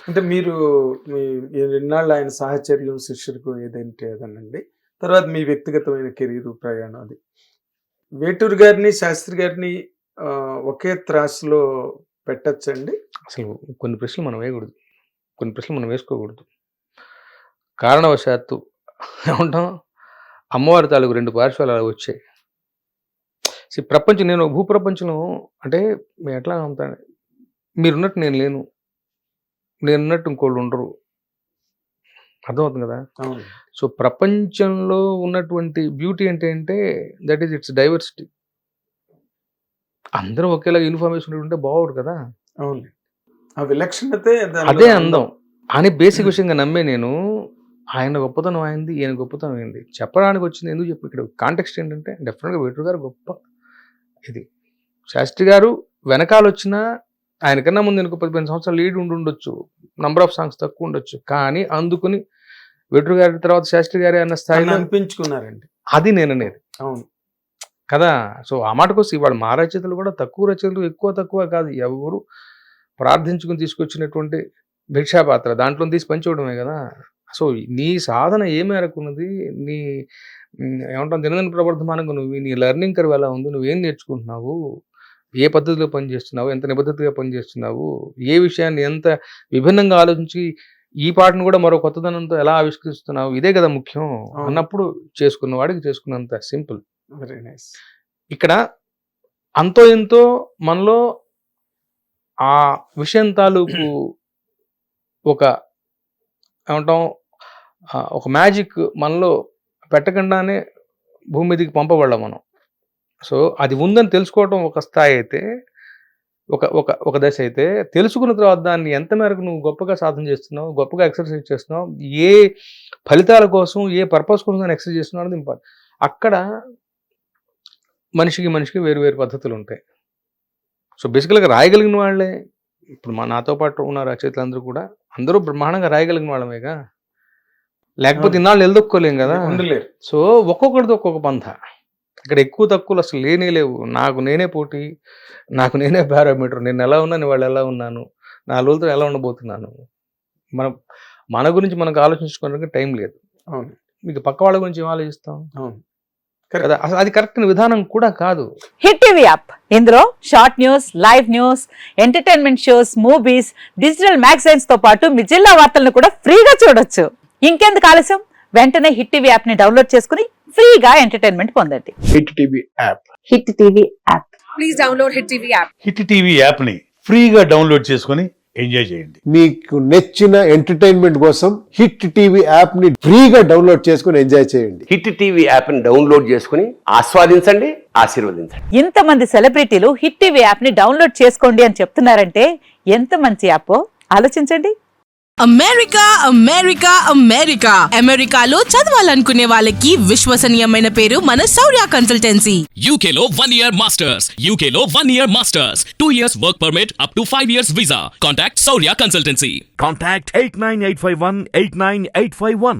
అంటే మీరు మీ ఎన్నాళ్ళు ఆయన సాహచర్యం శిష్యుడికి ఏదంటే అదనండి. తర్వాత మీ వ్యక్తిగతమైన కెరీర్ ప్రయాణం అది. వేటూరు గారిని, శాస్త్రి గారిని ఒకే త్రాసులో పెట్టొచ్చండి? అసలు కొన్ని ప్రశ్నలు మనం వేయకూడదు. కొన్ని ప్రశ్నలు మనం వేసుకోకూడదు. కారణవశాత్తు ఏమంటాం, అమ్మవారి తాలూకు 2 పార్శ్వాలు అలా వచ్చాయి. ప్రపంచం, నేను భూప్రపంచంలో అంటే ఎట్లా ఉంటాను, మీరున్నట్టు నేను లేను, నేనున్నట్టు ఇంకోళ్ళు ఉండరు. అర్థమవుతుంది కదా. అవును. సో ప్రపంచంలో ఉన్నటువంటి బ్యూటీ అంటే దట్ ఈస్ ఇట్స్ డైవర్సిటీ. అందరూ ఒకేలా యూనిఫామ్ వేసుకుంటుంటే బాగోడు కదా. అవును. ఆ విలక్షణతే అదే అందం అని బేసిక్ విషయంగా నమ్మే నేను, ఆయన గొప్పతనం అయింది, ఈయన గొప్పతనం అయింది చెప్పడానికి వచ్చింది. ఎందుకు చెప్పు, ఇక్కడ కాంటెక్స్ట్ ఏంటంటే డెఫినెట్గా వేటూరు గారు గొప్ప, ఇది శాస్త్రి గారు వెనకాల వచ్చినా ఆయనకన్నా ముందు ఇంకో 10 సంవత్సరాలు లీడ్ ఉండొచ్చు, నంబర్ ఆఫ్ సాంగ్స్ తక్కువ ఉండొచ్చు, కానీ అందుకుని వేటూరు గారి తర్వాత శాస్త్రి గారి అన్న స్థాయిలో అనిపించుకున్నారండి. అది నేను అనేది. అవును కదా. సో ఆ మాటకొస్తే ఇవాళ మా రచయితలు కూడా తక్కువ రచయితలు, తక్కువ కాదు, ఎవరు ప్రార్థించుకుని తీసుకొచ్చినటువంటి భిక్షాపాత్ర దాంట్లో తీసి పంచివ్వడమే కదా. సో నీ సాధన ఏ మేరకు ఉన్నది, నీ ఏమంటాం దినదిన ప్రవర్ధమానంగా నువ్వు నీ లెర్నింగ్ కర్వ్ ఎలా ఉంది, నువ్వేం నేర్చుకుంటున్నావు, ఏ పద్ధతిలో పనిచేస్తున్నావు, ఎంత నిబద్ధతగా పనిచేస్తున్నావు, ఏ విషయాన్ని ఎంత విభిన్నంగా ఆలోచించి ఈ పాటను కూడా మరో కొత్తదనంతో ఎలా ఆవిష్కరిస్తున్నావు, ఇదే కదా ముఖ్యం అన్నప్పుడు చేసుకున్న వాడికి చేసుకున్నంత సింపుల్. Very nice. ఇక్కడ అంతో ఎంతో మనలో ఆ విషయం తాలూకు ఒక ఏమంటాం ఒక మ్యాజిక్ మనలో పెట్టకుండానే భూమి మీదకి పంపబడ్డాం మనం. సో అది ఉందని తెలుసుకోవటం ఒక స్థాయి అయితే, ఒక దశ అయితే, తెలుసుకున్న తర్వాత దాన్ని ఎంత మేరకు నువ్వు గొప్పగా సాధన చేస్తున్నావు, గొప్పగా ఎక్సర్సైజ్ చేస్తున్నావు, ఏ ఫలితాల కోసం, ఏ పర్పస్ కోసం దాన్ని ఎక్సర్సైజ్ చేస్తున్నావు అనేది ఇంపార్టెంట్. అక్కడ మనిషికి వేరు పద్ధతులు ఉంటాయి. సో బేసికల్గా రాయగలిగిన వాళ్ళే, ఇప్పుడు నాతో పాటు ఉన్న రచయితలందరూ కూడా అందరూ బ్రహ్మాండంగా రాయగలిగిన వాళ్ళమేగా, లేకపోతే ఇన్నాళ్ళు నిలదొక్కోలేం కదా. సో ఒక్కొక్కరితో ఒక్కొక్క పంథ. ఇక్కడ ఎక్కువ తక్కువలు అసలు లేనే లేవు. నాకు నేనే పోటీ, నాకు నేనే పారామీటర్. నేను ఎలా ఉన్నాను, వాళ్ళు ఎలా ఉన్నాను, 4 రోజులతో ఎలా ఉండబోతున్నాను. మన గురించి మనకు ఆలోచించుకోవడానికి టైం లేదు. అవును. మీకు పక్క వాళ్ళ గురించి ఏం ఆలోచిస్తాం. అవును కదా, అది కరెక్ట్ విధానం కూడా కాదు. హిట్ టీవీ యాప్, ఇందులో short news, live news, entertainment shows, movies, digital magazines తో పాటు మీ జిల్లా వార్తలను కూడా ఫ్రీగా చూడొచ్చు. ఇంకెందుకు ఆలస్యం, వెంటనే హిట్ టీవీ యాప్ ని డౌన్లోడ్ చేసుకుని ఫ్రీగా ఎంటర్టైన్మెంట్ పొందండి. Hit TV app. Hit TV app. Please download hit TV app. Hit TV app ని ఫ్రీగా డౌన్లోడ్ చేసుకుని ఎంజాయ్ చేయండి. మీకు నచ్చిన ఎంటర్టైన్మెంట్ కోసం హిట్ టీవీ యాప్ ని ఫ్రీగా డౌన్లోడ్ చేసుకుని ఎంజాయ్ చేయండి. హిట్ టీవీ యాప్ ని డౌన్లోడ్ చేసుకుని ఆస్వాదించండి, ఆశీర్వదించండి. ఇంతమంది సెలబ్రిటీలు హిట్ టీవీ యాప్ ని డౌన్లోడ్ చేసుకోండి అని చెప్తున్నారంటే ఎంత మంచి యాప్ ఆలోచించండి. అమెరికాలో చదవాలనుకునే వాళ్ళకి విశ్వసనీయమైన పేరు మన శౌర్య కన్సల్టెన్సీ. UK లో 1 year masters, UK లో 1 year masters, 2 years work permit up to 5 years visa. Contact Saurya Consultancy. Contact 89851 89851.